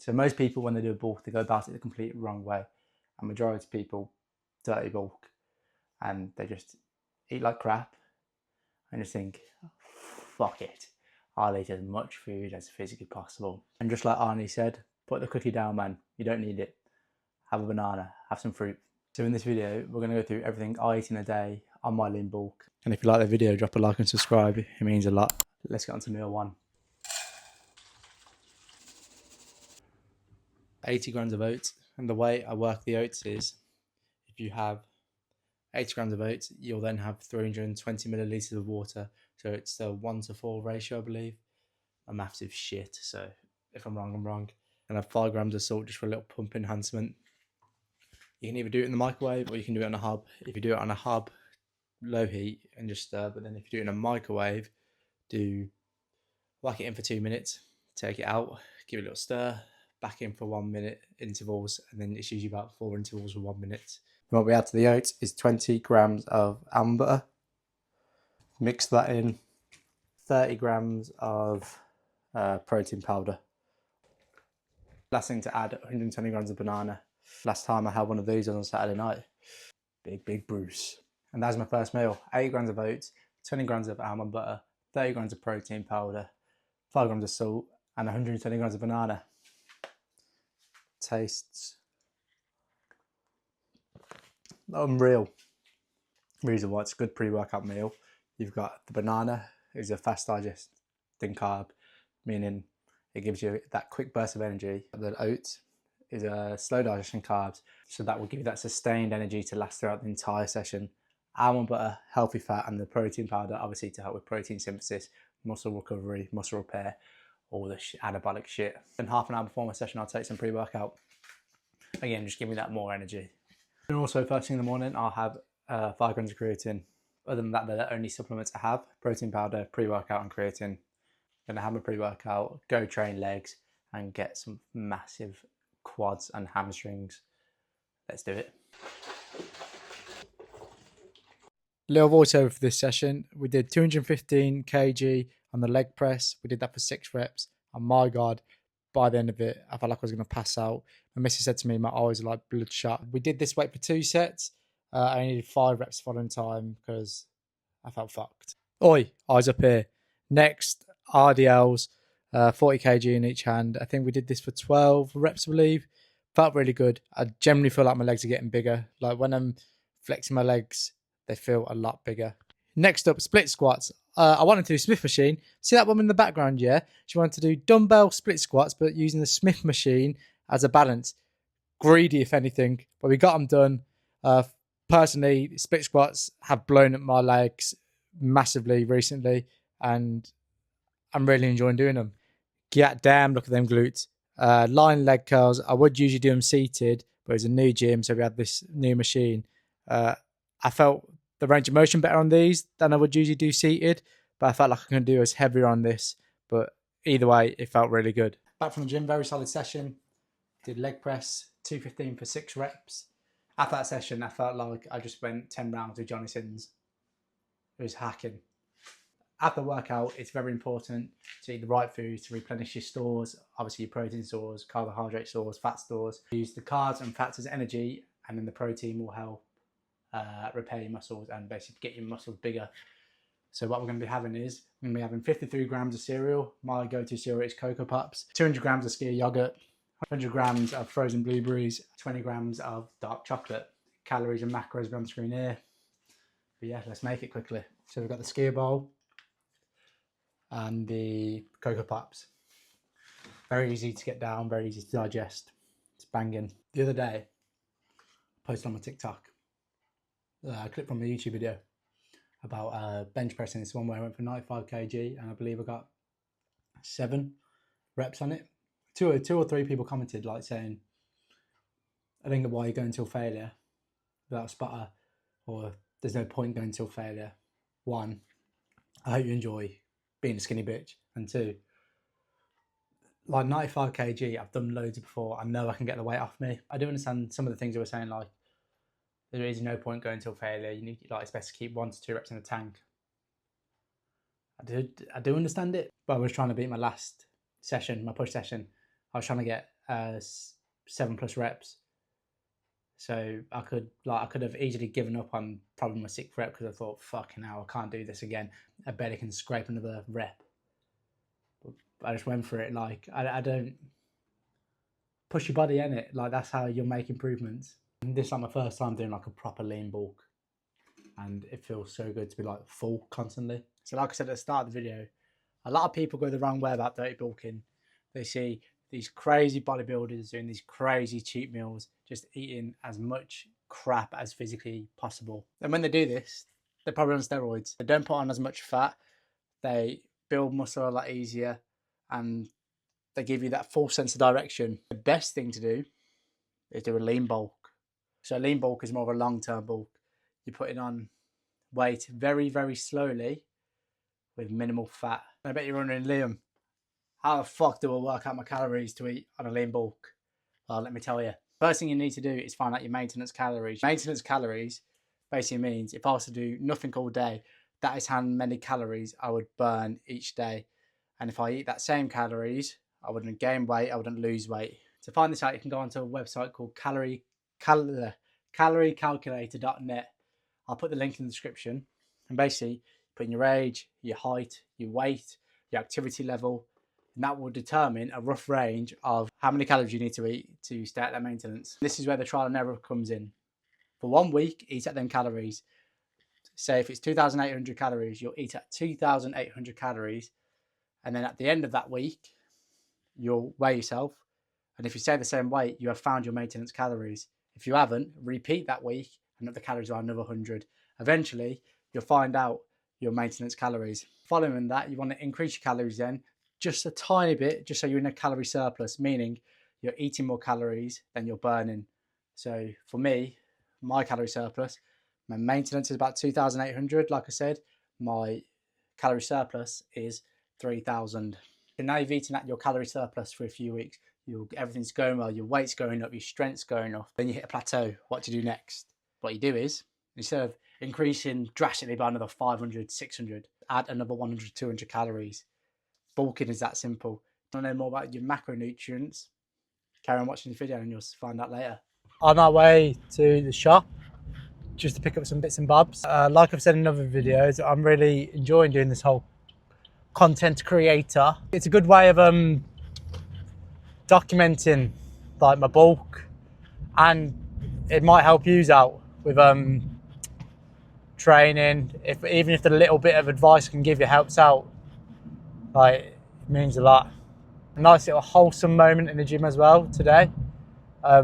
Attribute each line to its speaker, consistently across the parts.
Speaker 1: So most people, when they do a bulk, they go about it the complete wrong way. And majority of people dirty bulk and they just eat like crap and just think, fuck it, I'll eat as much food as physically possible. And just like Arnie said, put the cookie down, man. You don't need it. Have a banana, have some fruit. So in this video, we're going to go through everything I eat in a day on my lean bulk. And if you like the video, drop a like and subscribe. It means a lot. Let's get on to meal one. 80 grams of oats. And the way I work the oats is, if you have 80 grams of oats, you'll then have 320 millilitres of water. So it's a 1:4 ratio, I believe. My maths is shit, so if I'm wrong, I'm wrong. And I have 5 grams of salt just for a little pump enhancement. You can either do it in the microwave or you can do it on a hob. If you do it on a hob, low heat and just stir. But then if you do it in a microwave, whack it in for 2 minutes, take it out, give it a little stir, back in for 1 minute intervals, and then it's usually about 4 intervals for 1 minute. And what we add to the oats is 20 grams of almond butter. Mix that in. 30 grams of protein powder. Last thing to add, 120 grams of banana. Last time I had one of these on Saturday night. Big Bruce. And that's my first meal. 80 grams of oats, 20 grams of almond butter, 30 grams of protein powder, 5 grams of salt, and 120 grams of banana. Tastes unreal. Reason why it's a good pre-workout meal. You've got the banana, is a fast digesting carb, meaning it gives you that quick burst of energy. The oats is a slow digestion carbs, so that will give you that sustained energy to last throughout the entire session. Almond butter, healthy fat, and the protein powder, obviously to help with protein synthesis, muscle recovery, muscle repair, all the anabolic shit. And half an hour before my session, I'll take some pre-workout. Again, just give me that more energy. And also, first thing in the morning, I'll have 5 grams of creatine. Other than that, they're the only supplements I have: protein powder, pre-workout, and creatine. I'm gonna have my pre-workout, go train legs, and get some massive quads and hamstrings. Let's do it. Little voiceover for this session. We did 215 kg on the leg press. We did that for 6 reps. And my God, by the end of it, I felt like I was going to pass out. My missus said to me, my eyes are like bloodshot. We did this weight for 2 sets. I only did 5 reps the following time because I felt fucked. Oi, eyes up here. Next, RDLs, 40 kg in each hand. I think we did this for 12 reps, I believe. Felt really good. I generally feel like my legs are getting bigger. Like when I'm flexing my legs, they feel a lot bigger. Next up, split squats. I wanted to do Smith machine. See that woman in the background, yeah? She wanted to do dumbbell split squats, but using the Smith machine as a balance. Greedy, if anything, but we got them done. Personally, split squats have blown up my legs massively recently, and I'm really enjoying doing them. God damn, look at them glutes. Lying leg curls, I would usually do them seated, but it's a new gym, so we had this new machine. I felt the range of motion better on these than I would usually do seated, but I felt like I couldn't do as heavier on this. But either way, it felt really good. Back from the gym, very solid session. Did leg press, 215 for 6 reps. After that session, I felt like I just went 10 rounds with Johnny Sins. It was hacking. After the workout, it's very important to eat the right foods to replenish your stores, obviously your protein stores, carbohydrate stores, fat stores. Use the carbs and fats as energy, and then the protein will help repair your muscles and basically get your muscles bigger. So what we're going to be having is, we're going to be having 53 grams of cereal. My go-to cereal is Cocoa Pops, 200 grams of skyr yogurt, 100 grams of frozen blueberries, 20 grams of dark chocolate. Calories and macros are on the screen here. But yeah, let's make it quickly. So we've got the skyr bowl and the Cocoa Pops. Very easy to get down, very easy to digest. It's banging. The other day, I posted on my TikTok a clip from a YouTube video about bench pressing. This one where I went for 95 kg and I believe I got 7 reps on it. Two or three people commented like saying, I think why you're going till failure without a spotter, or there's no point going till failure. 1, I hope you enjoy being a skinny bitch. And 2, like 95 kg, I've done loads before. I know I can get the weight off me. I do understand some of the things they were saying, like there is no point going till failure. You need, like, it's best to keep 1 to 2 reps in the tank. I do understand it, but I was trying to beat my last session, my push session. I was trying to get 7+ reps. So I could have easily given up on probably my 6th rep because I thought, fucking hell, I can't do this again. I barely can scrape another rep. But I just went for it. Like I don't push your body in it. Like that's how you'll make improvements. And this is like my first time doing like a proper lean bulk, and it feels so good to be like full constantly. So like I said at the start of the video, a lot of people go the wrong way about dirty bulking. They see these crazy bodybuilders doing these crazy cheat meals, just eating as much crap as physically possible. And when they do this, they're probably on steroids. They don't put on as much fat. They build muscle a lot easier, and they give you that full sense of direction. The best thing to do is do a lean bulk. So a lean bulk is more of a long-term bulk. You're putting on weight very, very slowly with minimal fat. I bet you're wondering, Liam, how the fuck do I work out my calories to eat on a lean bulk? Well, let me tell you. First thing you need to do is find out your maintenance calories. Maintenance calories basically means if I was to do nothing all day, that is how many calories I would burn each day. And if I eat that same calories, I wouldn't gain weight, I wouldn't lose weight. To find this out, you can go onto a website called caloriecalculator.net. I'll put the link in the description. And basically, put in your age, your height, your weight, your activity level, and that will determine a rough range of how many calories you need to eat to stay at that maintenance. This is where the trial and error comes in. For 1 week, eat at them calories. Say if it's 2,800 calories, you'll eat at 2,800 calories. And then at the end of that week, you'll weigh yourself. And if you stay the same weight, you have found your maintenance calories. If you haven't, repeat that week and up the calories are another 100. Eventually, you'll find out your maintenance calories. Following that, you want to increase your calories then just a tiny bit, just so you're in a calorie surplus, meaning you're eating more calories than you're burning. So for me, my calorie surplus, my maintenance is about 2,800. Like I said, my calorie surplus is 3,000. And now you've eaten at your calorie surplus for a few weeks. Everything's going well, your weight's going up, your strength's going up. Then you hit a plateau. What to do next? What you do is, instead of increasing drastically by another 500, 600, add another 100, 200 calories. Bulking is that simple. If you want to know more about your macronutrients, carry on watching the video and you'll find out later. On our way to the shop, just to pick up some bits and bobs. Like I've said in other videos, I'm really enjoying doing this whole content creator. It's a good way of documenting like my bulk, and it might help you out with training. Even if the little bit of advice I can give you helps out, like it means a lot. A nice little wholesome moment in the gym as well today. I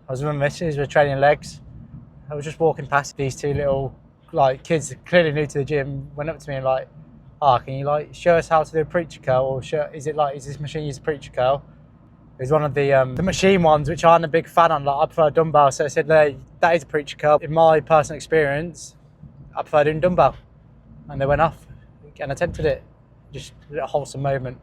Speaker 1: was with my missus, we were training legs. I was just walking past these two little like kids, clearly new to the gym, went up to me and like, "Oh, can you like show us how to do a preacher curl, or is this machine use a preacher curl?" It was one of the machine ones, which I'm a big fan on. Like I prefer dumbbell, so I said, "No, that is a preacher curl." In my personal experience, I prefer doing dumbbell, and they went off and attempted it. Just a little wholesome moment.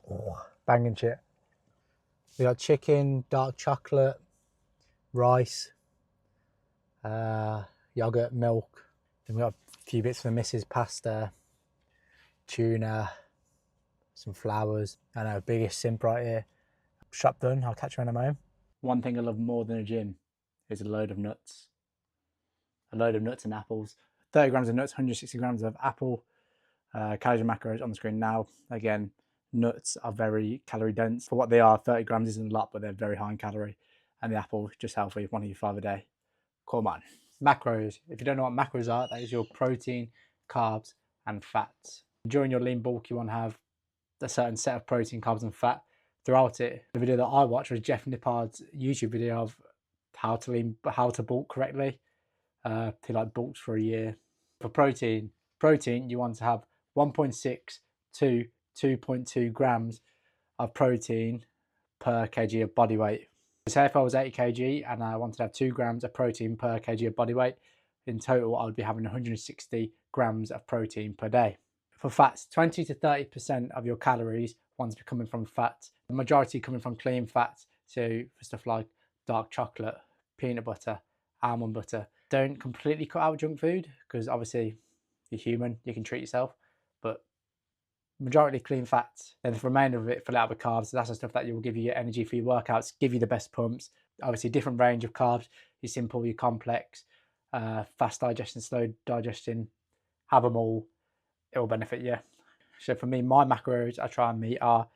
Speaker 1: Oh, banging shit. We got chicken, dark chocolate, rice, yogurt, milk. Then we got a few bits for the missus, pasta, tuna, some flowers. I know, biggest simp right here. Shop done, I'll catch you when I'm home. One thing I love more than a gym is a load of nuts. A load of nuts and apples. 30 grams of nuts, 160 grams of apple. Calories and macros on the screen now. Again, nuts are very calorie dense. For what they are, 30 grams isn't a lot, but they're very high in calorie. And the apple, just healthy, 1 of your 5 a day. Come on. Macros. If you don't know what macros are, that is your protein, carbs, and fats. During your lean bulk, you want to have a certain set of protein, carbs, and fat throughout it. The video that I watched was Jeff Nippard's YouTube video of how to bulk correctly. He like bulks for a year. For protein, you want to have 1.6 to 2.2 grams of protein per kg of body weight. Say if I was 80 kg and I wanted to have 2 grams of protein per kg of body weight, in total I would be having 160 grams of protein per day. For fats, 20 to 30% of your calories one's coming from fat, the majority coming from clean fats. So for stuff like dark chocolate, peanut butter, almond butter. Don't completely cut out junk food because obviously you're human, you can treat yourself, but majority clean fats. Then the remainder of it, fill out with carbs. That's the stuff that will give you your energy for your workouts, give you the best pumps. Obviously, different range of carbs. Your simple, your complex, fast digestion, slow digestion. Have them all. It will benefit you. So for me, my macros I try and meet are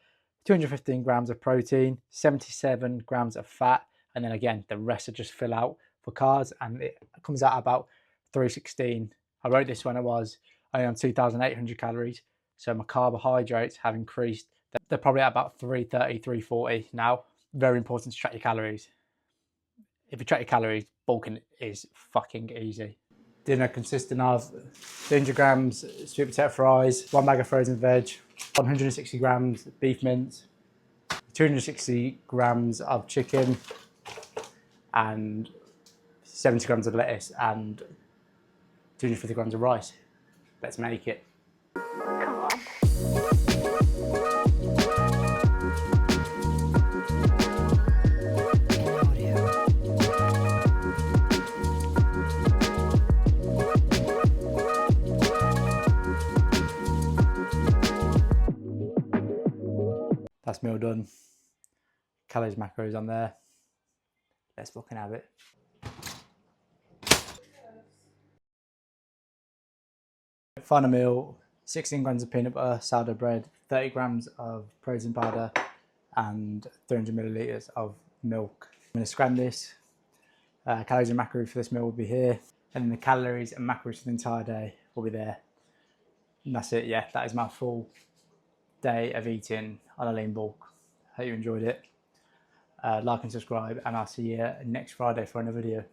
Speaker 1: 215 grams of protein, 77 grams of fat, and then again the rest are just fill out for carbs, and it comes out about 316. I wrote this when I was only on 2,800 calories, so my carbohydrates have increased. They're probably at about 330, 340 now. Very important to track your calories. If you track your calories, bulking is fucking easy. Dinner consisting of 300 grams sweet potato fries, 1 bag of frozen veg, 160 grams beef mince, 260 grams of chicken, and 70 grams of lettuce, and 250 grams of rice. Let's make it. Come on. That's meal done. Calories, macros on there. Let's fucking have it. Final meal, 16 grams of peanut butter, sourdough bread, 30 grams of protein powder, and 300 millilitres of milk. I'm going to scan this. Calories and macros for this meal will be here, and then the calories and macros for the entire day will be there. And that's it, yeah, that is my full day of eating on a lean bulk. Hope you enjoyed it. Like and subscribe, and I'll see you next Friday for another video.